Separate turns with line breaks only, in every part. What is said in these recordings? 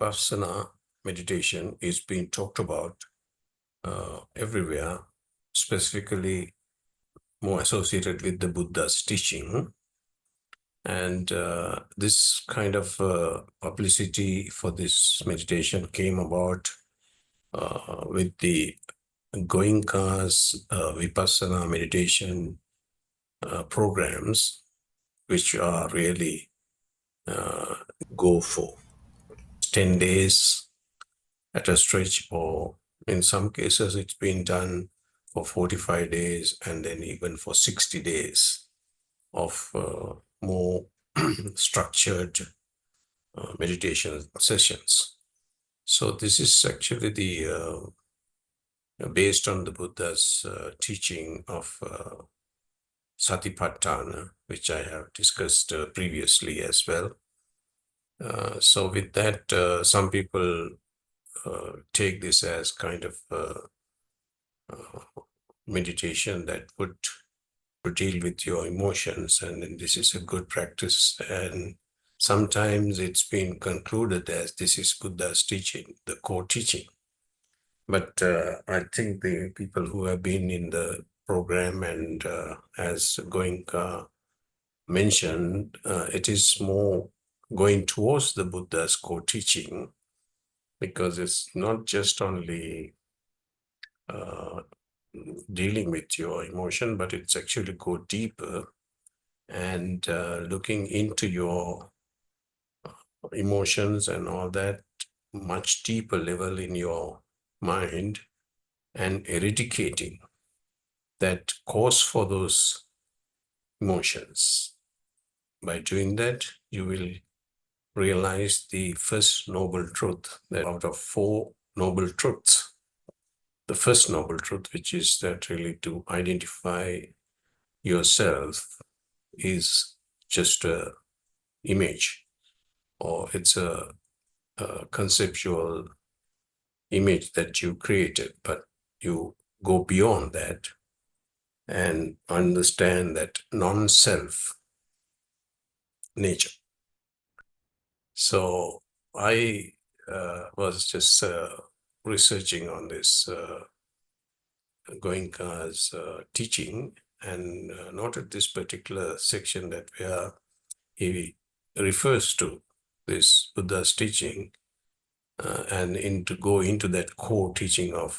Vipassana meditation is being talked about everywhere, specifically more associated with the Buddha's teaching. And this kind of publicity for this meditation came about with the Goenka's Vipassana meditation programs, which are really go for 10 days at a stretch, or in some cases it's been done for 45 days and then even for 60 days of more structured meditation sessions. So this is actually the based on the Buddha's teaching of Satipatthana, which I have discussed previously as well. So with that, some people take this as kind of meditation that would deal with your emotions, and then this is a good practice. And sometimes it's been concluded as this is Buddha's teaching, the core teaching. But I think the people who have been in the program, and as Goenka mentioned, it is more going towards the Buddha's core teaching, because it's not just only dealing with your emotion, but it's actually go deeper and looking into your emotions and all that much deeper level in your mind, and eradicating that cause for those emotions. By doing that, you will realize the first noble truth, that out of 4 noble truths, the first noble truth, which is that really to identify yourself is just a image, or it's a conceptual image that you created, but you go beyond that and understand that non-self nature. So I was just researching on this Goenka's teaching, and noted this particular section that where he refers to this Buddha's teaching, and go into that core teaching of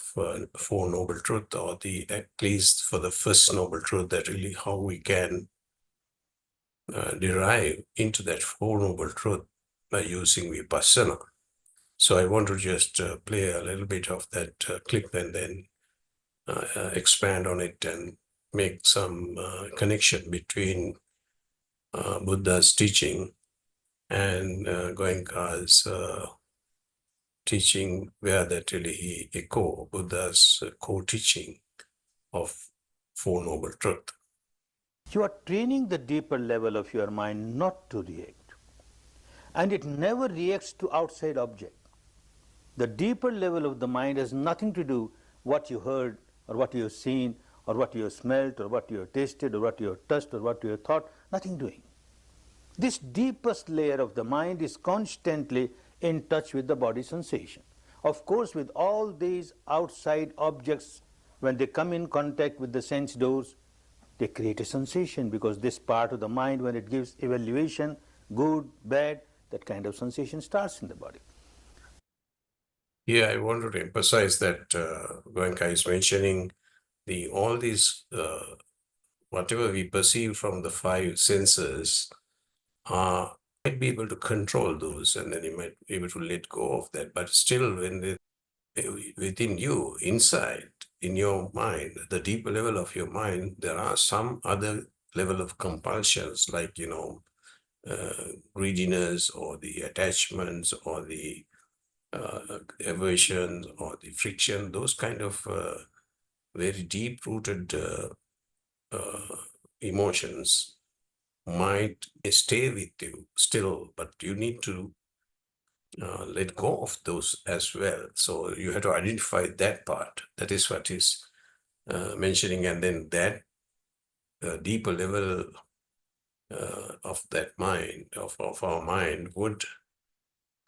4 noble truth, or at least for the first noble truth, that really how we can derive into that 4 noble truth by using Vipassana. So I want to just play a little bit of that clip, and then expand on it and make some connection between Buddha's teaching and Goenka's teaching, where that really he echo Buddha's core teaching of 4 noble truth.
You are training the deeper level of your mind not to react, and it never reacts to outside object. The deeper level of the mind has nothing to do what you heard, or what you have seen, or what you have smelt, or what you have tasted, or what you have touched, or what you have thought, nothing doing. This deepest layer of the mind is constantly in touch with the body sensation. Of course, with all these outside objects, when they come in contact with the sense doors, they create a sensation, because this part of the mind, when it gives evaluation, good, bad, that kind of sensation starts in the body.
Yeah, I wanted to emphasize that Goenka is mentioning all these, whatever we perceive from the 5 senses, might be able to control those, and then you might be able to let go of that. But still, when within you, inside, in your mind, the deeper level of your mind, there are some other level of compulsions, like, greediness, or the attachments, or the aversion, or the friction. Those kind of very deep-rooted emotions might stay with you still, but you need to let go of those as well. So you have to identify that part. That is what is mentioning, and then that deeper level of that mind, of our mind, would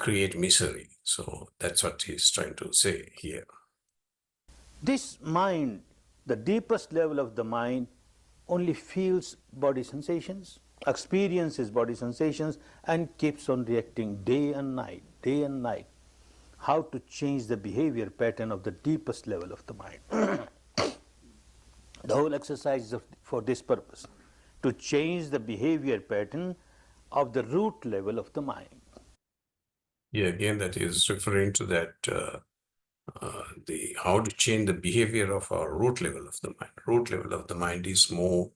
create misery. So that's what he's trying to say here.
This mind, the deepest level of the mind, only feels body sensations, experiences body sensations, and keeps on reacting day and night, day and night. How to change the behavior pattern of the deepest level of the mind? The whole exercise is for this purpose, to change the behavior pattern of the root level of the mind.
Yeah, again, that is referring to that the how to change the behavior of our root level of the mind. Root level of the mind is more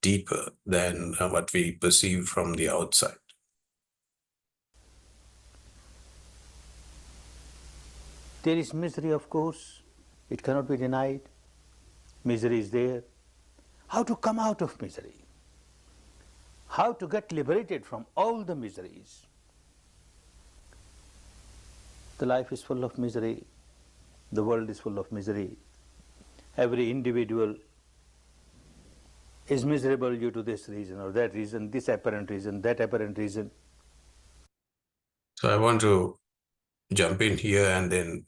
deeper than what we perceive from the outside.
There is misery, of course, it cannot be denied. Misery is there. How to come out of misery? How to get liberated from all the miseries? The life is full of misery. The world is full of misery. Every individual is miserable due to this reason or that reason, this apparent reason, that apparent reason.
So I want to jump in here and then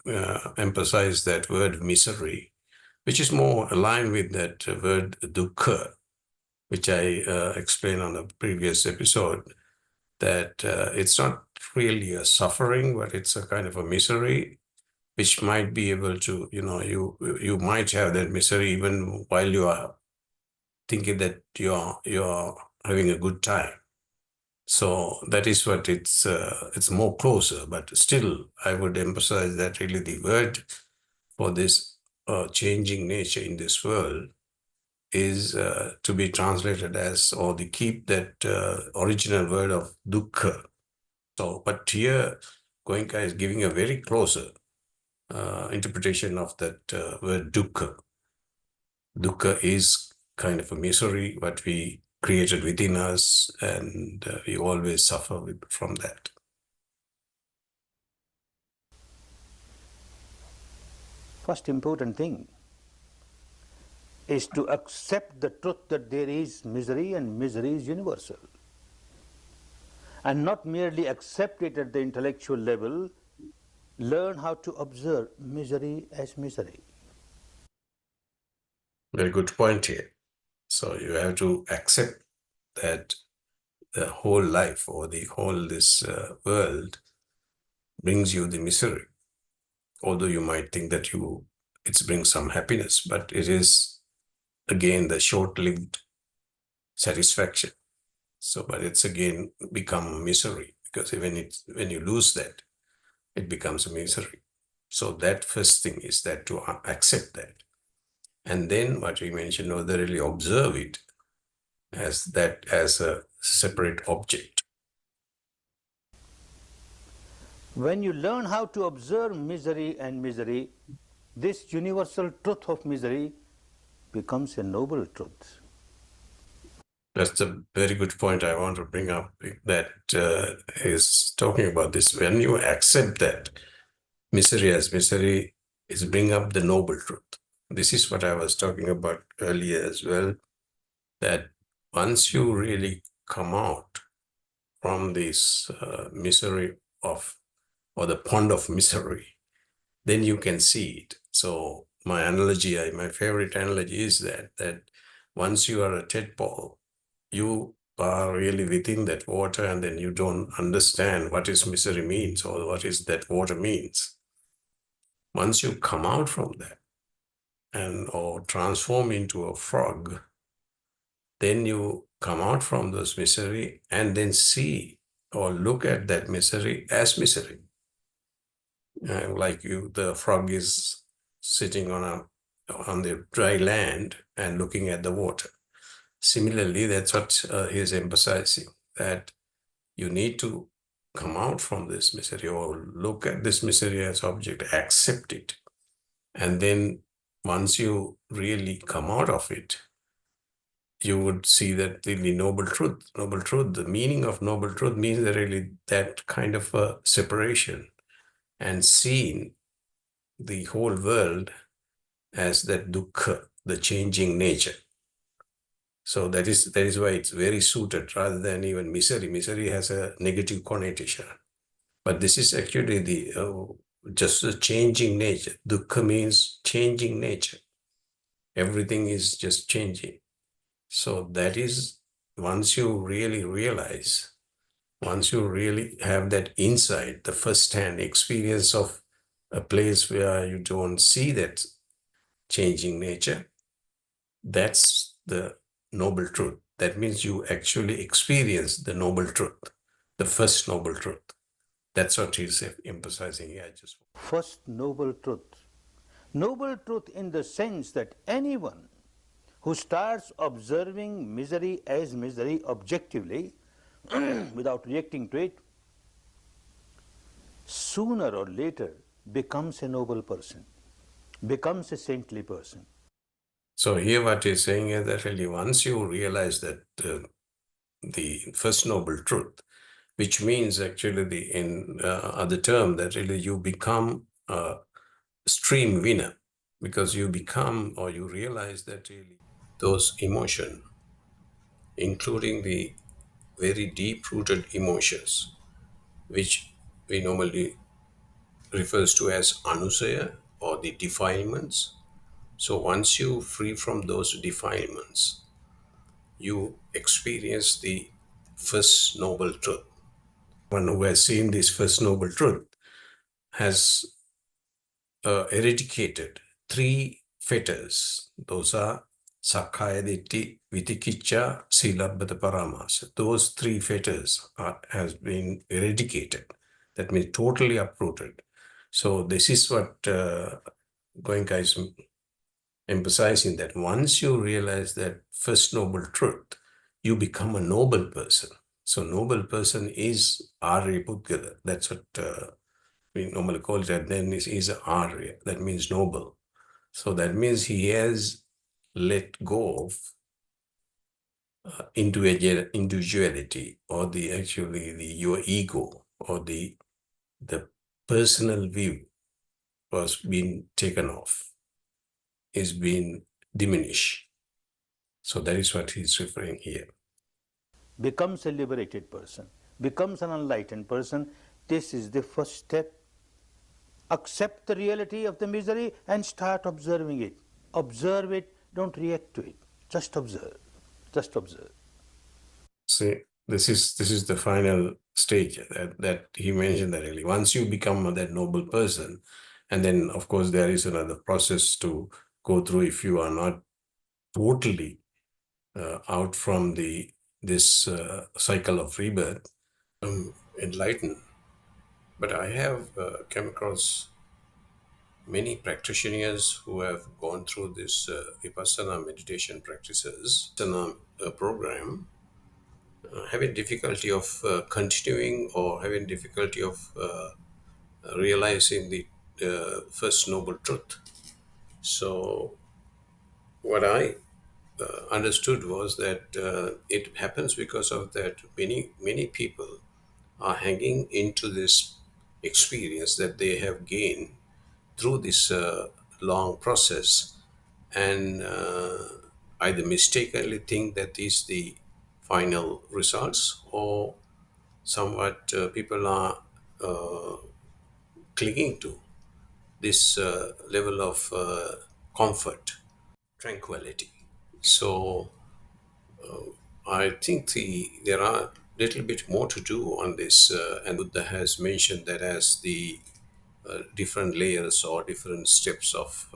emphasize that word misery, which is more aligned with that word dukkha, which I explained on a previous episode, that it's not really a suffering, but it's a kind of a misery, which might be able to, you might have that misery even while you are thinking that you're having a good time. So that is what it's more closer, but still I would emphasize that really the word for this changing nature in this world is to be translated as, or to keep that original word of dukkha. So, but here Goenka is giving a very closer interpretation of that word dukkha. Dukkha is kind of a misery, what we created within us, and we always suffer from that.
First important thing is to accept the truth that there is misery and misery is universal. And not merely accept it at the intellectual level, learn how to observe misery as misery.
Very good point here. So you have to accept that the whole life or the whole this world brings you the misery. Although you might think that it brings some happiness, but it is again the short-lived satisfaction. So, but it's again become misery, because when you lose that, it becomes a misery. So that first thing is that to accept that. And then what we mentioned, really observe it as a separate object.
When you learn how to observe misery and misery, this universal truth of misery becomes a noble truth.
That's a very good point I want to bring up, that is talking about this. When you accept that misery as misery, is bring up the noble truth. This is what I was talking about earlier as well, that once you really come out from this misery or the pond of misery, then you can see it. So my favorite analogy is that once you are a tadpole, you are really within that water, and then you don't understand what is misery means or what is that water means. Once you come out from that or transform into a frog, then you come out from those misery and then see or look at that misery as misery. Like the frog is sitting on the dry land and looking at the water. Similarly, that's what he's emphasizing, that you need to come out from this misery or look at this misery as object, accept it. And then once you really come out of it, you would see that the noble truth. Noble truth, the meaning of noble truth means that really that kind of a separation and seeing the whole world as that dukkha, the changing nature. So that is why it's very suited rather than even misery. Misery has a negative connotation. But this is actually the just a changing nature. Dukkha means changing nature. Everything is just changing. So that is, once you really realize, once you really have that insight, the first-hand experience of a place where you don't see that changing nature, that's the noble truth. That means you actually experience the noble truth, the first noble truth. That's what he's emphasizing here.
First noble truth. Noble truth in the sense that anyone who starts observing misery as misery objectively without reacting to it, sooner or later becomes a noble person, becomes a saintly person.
So here what he's saying is that really once you realize that the first noble truth, which means actually the in other term that really you become a stream winner, because you become or you realize that really those emotion, including the very deep-rooted emotions, which we normally refers to as anusaya or the defilements. So once you free from those defilements, you experience the first noble truth. One who has seen this first noble truth has eradicated three fetters. Those are Sakkaya Ditthi, Vitikicca, Silabbata Paramasa. Those three fetters has been eradicated. That means totally uprooted. So this is what Goenka is emphasizing, that once you realize that first noble truth, you become a noble person. So noble person is Arya Puddgala. That's what we normally call it. And then is Arya. That means noble. So that means he has let go of individuality, or the actually your ego, or the personal view was being taken off, is being diminished. So that is what he's referring here.
Becomes a liberated person, becomes an enlightened person. This is the first step. Accept the reality of the misery and start observing it. Observe it, don't react to it. Just observe. Just observe.
See, this is the final stage that he mentioned, that really once you become that noble person, and then of course there is another process to go through if you are not totally out from this cycle of rebirth, enlightened. But I have come across many practitioners who have gone through this Vipassana meditation practices, Vipassana program, having difficulty of continuing, or having difficulty of realizing the first noble truth. So what I understood was that it happens because of that many people are hanging into this experience that they have gained through this long process, and either mistakenly think that is the final results, or somewhat people are uh, clinging to this level of comfort, tranquility. So I think there are little bit more to do on this, and Buddha has mentioned that as the different layers or different steps of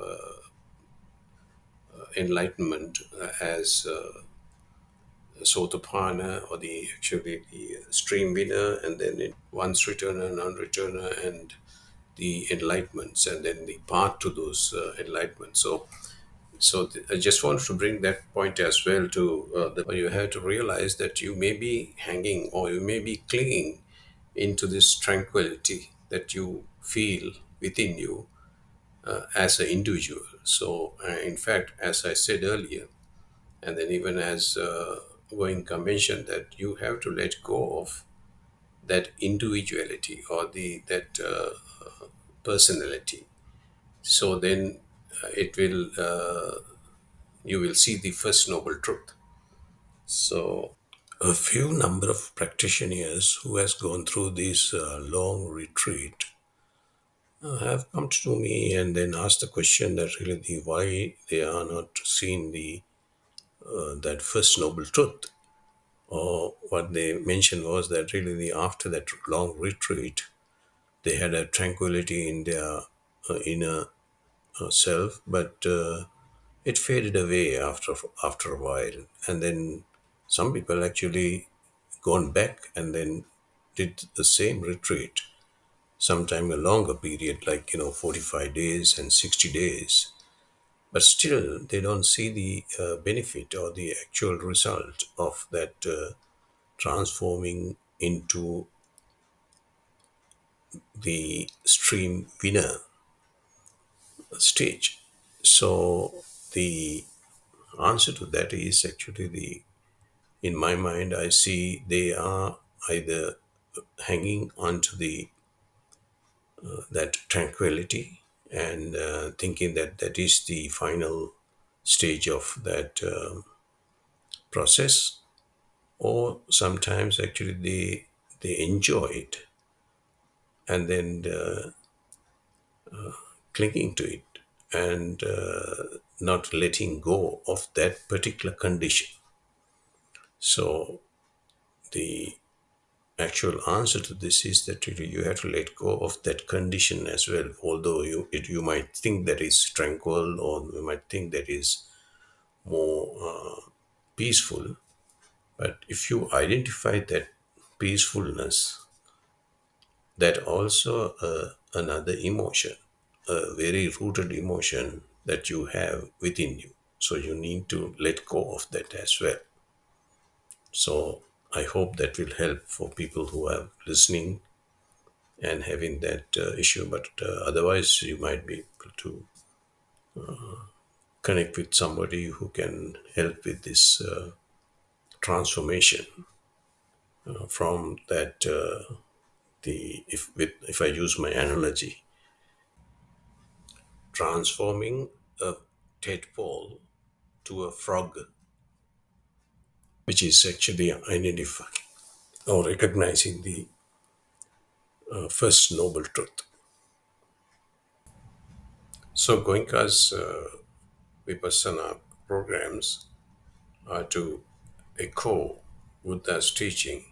enlightenment, as Sotapanna, or the actually the stream winner, and then once returner, non-returner, and the enlightenments, and then the path to those enlightenments. So I just wanted to bring that point as well to that you have to realize that you may be hanging, or you may be clinging into this tranquility that you feel within you as an individual. So in fact, as I said earlier, and then even as Goenka mentioned, that you have to let go of that individuality, or the that personality. So then it will you will see the first noble truth. So a few number of practitioners who has gone through this long retreat have come to me and then asked the question that really why they are not seeing the that first noble truth. Or what they mentioned was that really after that long retreat, they had a tranquility in their inner self, but it faded away after a while. And then some people actually gone back and then did the same retreat, sometime a longer period, like 45 days and 60 days. But still, they don't see the benefit or the actual result of that transforming into the stream winner stage. So the answer to that is actually in my mind, I see they are either hanging onto the that tranquility and thinking that that is the final stage of that process, or sometimes actually they enjoy it and then clinging to it and not letting go of that particular condition. So the actual answer to this is that really you have to let go of that condition as well. Although you might think that is tranquil, or you might think that is more peaceful, but if you identify that peacefulness, that also another emotion, a very rooted emotion that you have within you. So you need to let go of that as well. So I hope that will help for people who are listening and having that issue. But otherwise, you might be able to connect with somebody who can help with this transformation from that. If I use my analogy, transforming a tadpole to a frog, which is actually identifying or recognizing the first noble truth. So Goenka's Vipassana programs are to echo Buddha's teaching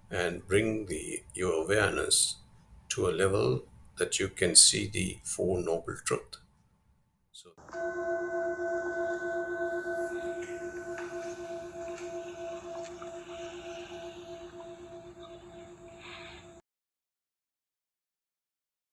and bring your awareness to a level that you can see the Four Noble Truth. So